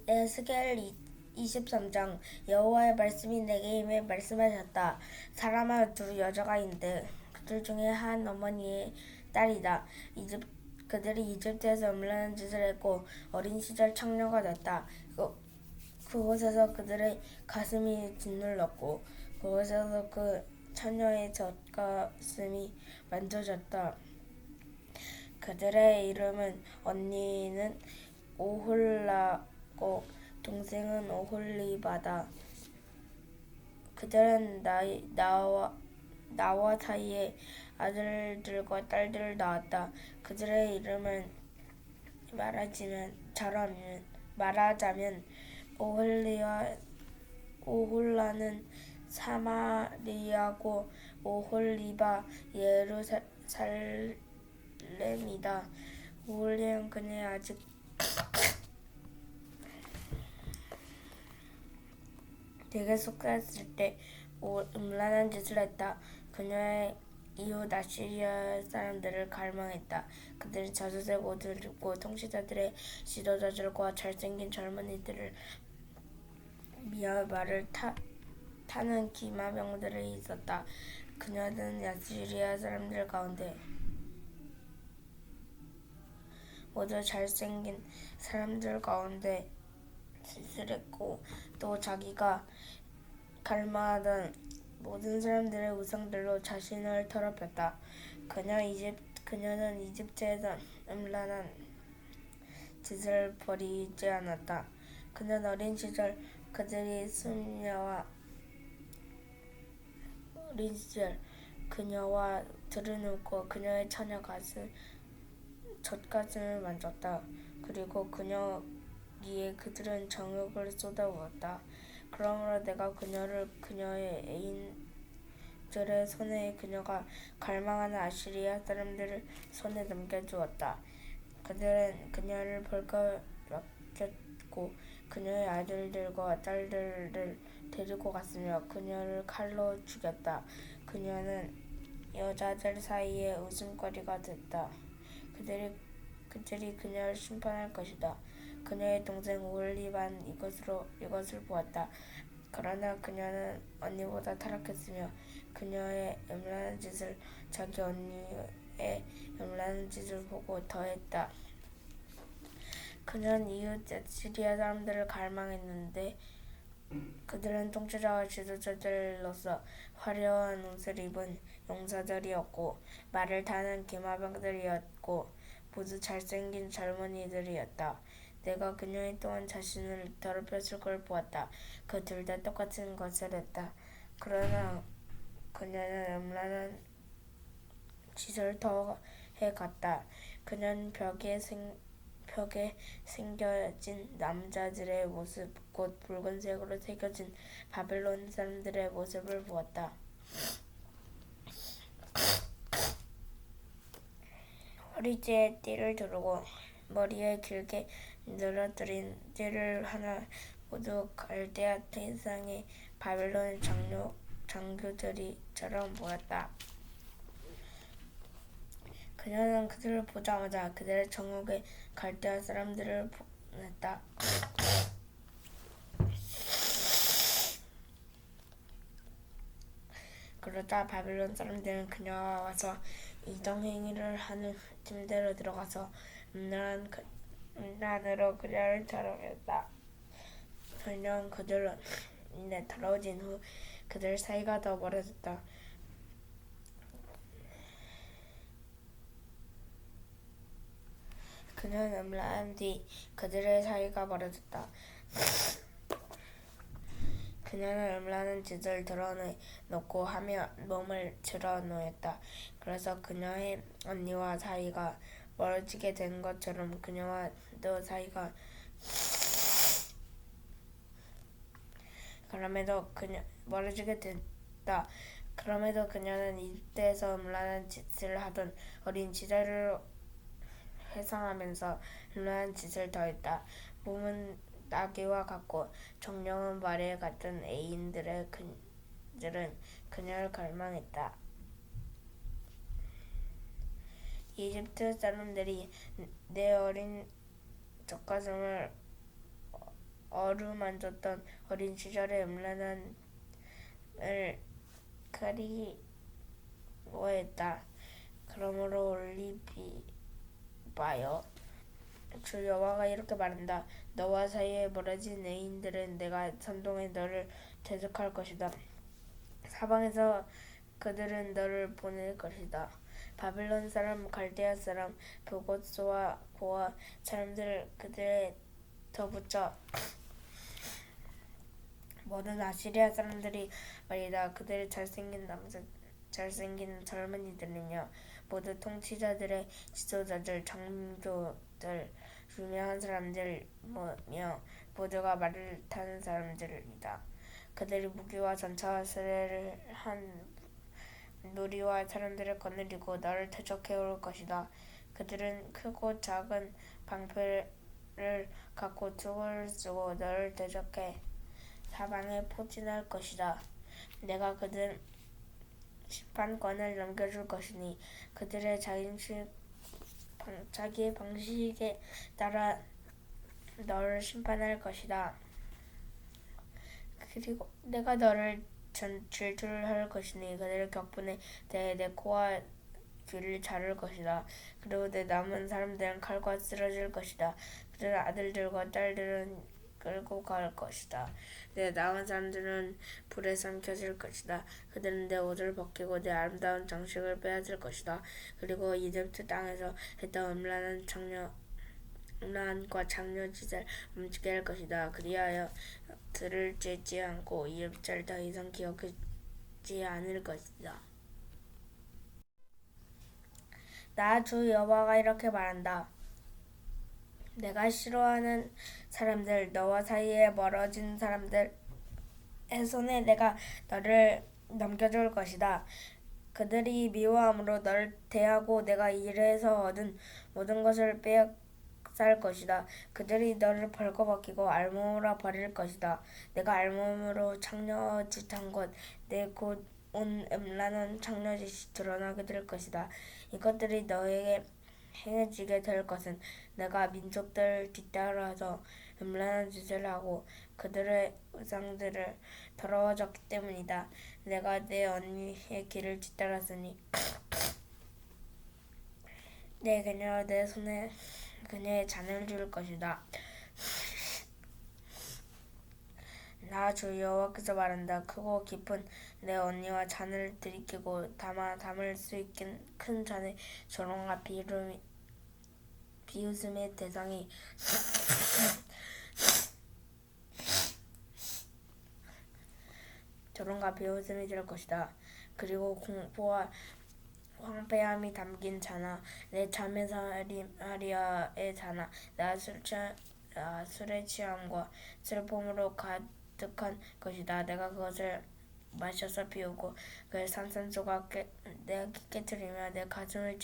에스겔 23장. 여호와의 말씀이 내게 임해 말씀하셨다. 사람아, 두 여자가 있는데 그들 중에 한 어머니의 딸이다. 그들이 이집트에서 음란한 짓을 했고 어린 시절 청녀가 됐다. 그곳에서 그들의 가슴이 짓눌렀고 그곳에서 그 처녀의 젖가슴이 만져졌다. 그들의 이름은 언니는 오홀라고 동생은 오홀리바다. 그들은 나와 사이에 아들들과 딸들을 낳았다. 그들의 이름은 말하자면 오홀라는 사마리아고 오홀리바 예루살렘이다. 오홀리는 그녀의 아직 내게 속삭였을 때 음란한 짓을 했다. 그녀의 이웃 아시리아 사람들을 갈망했다. 그들은 자주색 옷을 입고 통치자들의 지도자들과 잘생긴 젊은이들을 미아 말을 타는 기마병들이 있었다. 그녀는 아시리아 사람들 가운데 모두 잘생긴 사람들 가운데 시슬했고 또 자기가 갈망하던 모든 사람들의 우상들로 자신을 더럽혔다. 그녀는 이집트에서 음란한 짓을 버리지 않았다. 그는 어린 시절 그녀와 들어눕고 그녀의 처녀 젖가슴을 만졌다. 그리고 그녀기에 그들은 정욕을 쏟아부었다. 그러므로 내가 그녀를 그녀의 애인들의 손에 그녀가 갈망하는 아시리아 사람들을 손에 넘겨주었다. 그들은 그녀를 벌거벗겼고 그녀의 아들들과 딸들을 데리고 갔으며 그녀를 칼로 죽였다. 그녀는 여자들 사이에 웃음거리가 됐다. 그들이 그녀를 심판할 것이다. 그녀의 동생 오홀리바는 이것을 보았다. 그러나 그녀는 언니보다 타락했으며 그녀의 음란한 짓을 자기 언니의 음란한 짓을 보고 더했다. 그는 이웃 아시리아 사람들을 갈망했는데 그들은 통치자와 지도자들로서 화려한 옷을 입은 용사들이었고 말을 타는 기마병들이었고 모두 잘생긴 젊은이들이었다. 내가 그녀의 또한 자신을 더럽혔을 걸 보았다. 그 둘 다 똑같은 것을 했다. 그러나 그녀는 음란한 짓을 더 해갔다. 그녀는 벽에 새겨진 남자들의 모습, 곧 붉은색으로 새겨진 바벨론 사람들의 모습을 보았다. 허리띠에 띠를 두르고 머리에 길게 늘어뜨린 띠를 하나 모두 갈대아 태상의 바벨론 장교들이처럼 보였다. 그녀는 그들을 보자마자 그들의 정욕에 갈대아 사람들을 보냈다. 그러자 바벨론 사람들은 그녀가 와서 이정행위를 하는 침대로 들어가서 음란으로 그녀를 촬영했다. 설령 그들은 이내 더러워진 후 그들 사이가 더 멀어졌다. 그는 음란한 뒤 그들의 사이가 멀어졌다. 그녀는 음란한 짓을 드러내놓고 하며 몸을 드러놓았다. 그래서 그녀의 언니와 사이가 멀어지게 된 것처럼 그녀와도 사이가 멀어지게 됐다. 그럼에도 그녀는 이집트에서 음란한 짓을 하던 어린 시절을 회상하면서 음란한 짓을 더했다. 몸은 나귀와 같고 정령은 말에 같은 애인들은 그녀를 갈망했다. 이집트 사람들이 내 어린 젖가슴을 어루만졌던 어린 시절의 음란함을 그리워했다. 그러므로 올리바여, 주 여호와가 이렇게 말한다. 너와 사이에 멀어진 애인들은 내가 선동해 너를 대적할 것이다. 사방에서 그들은 너를 보낼 것이다. 바빌론 사람, 갈대아 사람, 부고스와 고아 사람들 그들에 덧붙여 모든 아시리아 사람들이 말이다. 그들의 잘생긴 젊은이들은요, 모두 통치자들의 지도자들, 장교들, 유명한 사람들이며 모두가 말을 타는 사람들이다. 그들이 무기와 전차와 수레를 한 무리와 사람들을 거느리고 너를 대적해 올 것이다. 그들은 크고 작은 방패를 갖고 총을 쏘고 너를 대적해 사방에 포진할 것이다. 내가 그들 심판권을 넘겨줄 것이니 그들의 자기의 방식에 따라 너를 심판할 것이다. 그리고 내가 너를 질투할 것이니 그들의 격분에 대해 내 코와 귀를 자를 것이다. 그리고 내 남은 사람들은 칼과 쓰러질 것이다. 그들의 아들들과 딸들은 끌고 갈 것이다. 내 남은 사람들은 불에 삼켜질 것이다. 그들은 내 옷을 벗기고 내 아름다운 장식을 빼앗을 것이다. 그리고 이집트 땅에서 했던 음란과 장려짓을 멈추게 할 것이다. 그리하여 들을 째지 않고 이집트를 더 이상 기억하지 않을 것이다. 나 주 여호와가 이렇게 말한다. 내가 싫어하는 사람들, 너와 사이에 멀어진 사람들의 손에 내가 너를 넘겨줄 것이다. 그들이 미워함으로 너를 대하고 내가 일해서 얻은 모든 것을 빼앗을 것이다. 그들이 너를 벌거벗기고 알몸으로 버릴 것이다. 내가 알몸으로 장려짓한 것, 내 곧 온 음란한 장려짓이 드러나게 될 것이다. 이것들이 너에게 행해지게 될 것은 내가 민족들 뒤따라서 음란한 짓을 하고 그들의 우상들을 더러워졌기 때문이다. 내가 내 언니의 길을 뒤따랐으니 내 그녀가 내 손에 그녀의 잔을 줄 것이다. 나 주 여호와께서 말한다. 크고 깊은 내 언니와 잔을 들이키고 담을 수 있는 큰 잔에 조롱과 비웃음의 대상이 조롱과 비웃음이 될 것이다. 그리고 공포와 황폐함이 담긴 잔아, 내 자매사마리아의 잔아, 술에 취함과 슬픔으로 가득한 것이다. 내가 그것을 마셔서 비우고 그 산산조각 내가 깨뜨리며 내 가슴을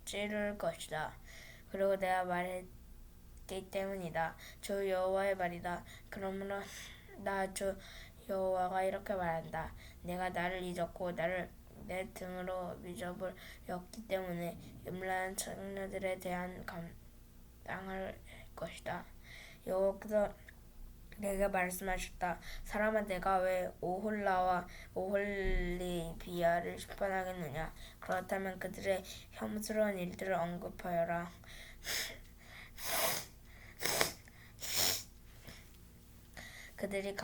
찌를 것이다. 그리고 내가 말했기 때문이다. 주 여호와의 말이다. 그러므로 나 주 여호와가 이렇게 말한다. 내가 나를 잊었고 나를 내 등으로 미저버렸기 때문에 음란한 청녀들에 대한 감당할 것이다. 여호와께서 내게 말씀하셨다. 사람아, 내가 왜 오홀라와 오홀리비아를 심판하겠느냐? 그렇다면 그들의 혐스러운 일들을 언급하여라. 그들이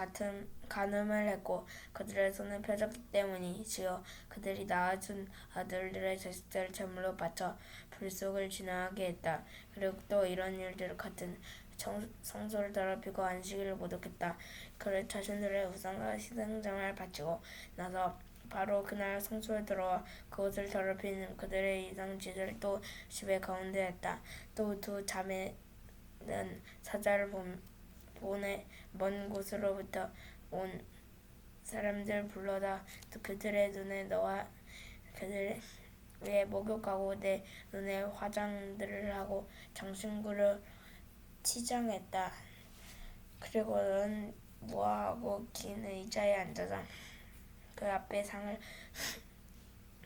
간음을 했고 그들의 손을 펴졌기 때문이지요. 그들이 낳아준 아들들의 자식들을 제물로 바쳐 불 속을 지나가게 했다. 그리고 또 이런 일들 같은 성소를 더럽히고 안식일을 모독했다. 그를 자신들의 우상과 희생장을 바치고 나서 바로 그날 성소에 들어와 그곳을 더럽히는 그들의 이상짓을 또 집의 가운데 했다. 또 두 자매는 사자를 보내 먼 곳으로부터 온 사람들 불러다 그들의 눈에 너와 그들 위에 목욕하고 내 눈에 화장들을 하고 장신구를 치장했다. 그리고 너는 무화하고 긴 의자에 앉아서 그 앞에 상을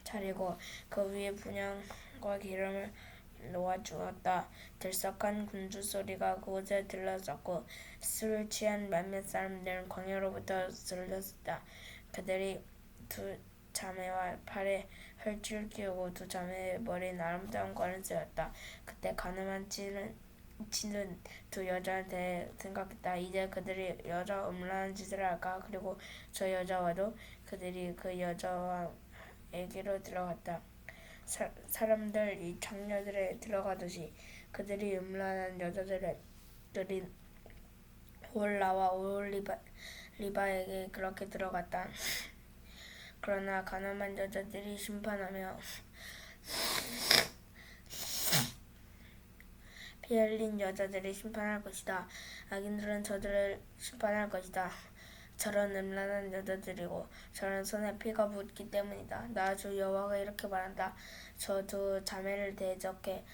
차리고 그 위에 분향과 기름을 놓아 주었다. 들썩한 군주 소리가 그곳에 들렸었고 술을 취한 몇몇 사람들은 광야로부터 들렸었다. 그들이 두 자매와 팔에 혈줄 끼우고 두 자매의 머리는 아름다운 관을 쓰였다. 그때 가늠한 치는 두 여자에 대해 생각했다. 이제 그들이 여자 음란한 짓을 할까? 그리고 저 여자와도 그들이 그 여자에게로 들어갔다. 사람들 이 장녀들에 들어가듯이 그들이 음란한 여자들이 오홀라와 오홀리바에게 그렇게 들어갔다. 그러나 가늠한 여자들이 심판하며 피 흘린 여자들이 심판할 것이다. 악인들은 저들을 심판할 것이다. 저런 음란한 여자들이고 저런 손에 피가 묻기 때문이다. 나 주 여호와가 이렇게 말한다. 저 두 자매를 대적해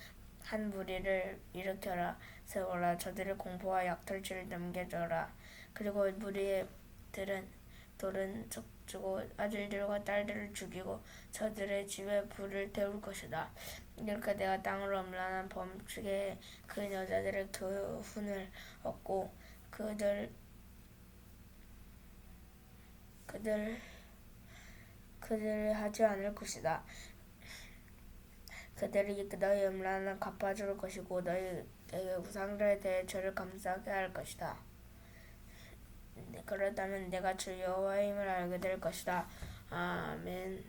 한 무리를 일으켜라. 세워라. 저들의 공포와 약탈죄를 넘겨줘라. 그리고 무리들은 돌은 주고 아들들과 딸들을 죽이고 저들의 집에 불을 태울 것이다. 이렇게 내가 땅으로 음란한 범죄에 그 여자들의 교훈을 얻고 그들을 하지 않을 것이다. 그들이 너희 음란을 갚아줄 것이고 너희에게 우상들에 대해 죄를 감사하게 할 것이다. 그렇다면 내가 주 여호와의 힘을 알게 될 것이다. 아멘.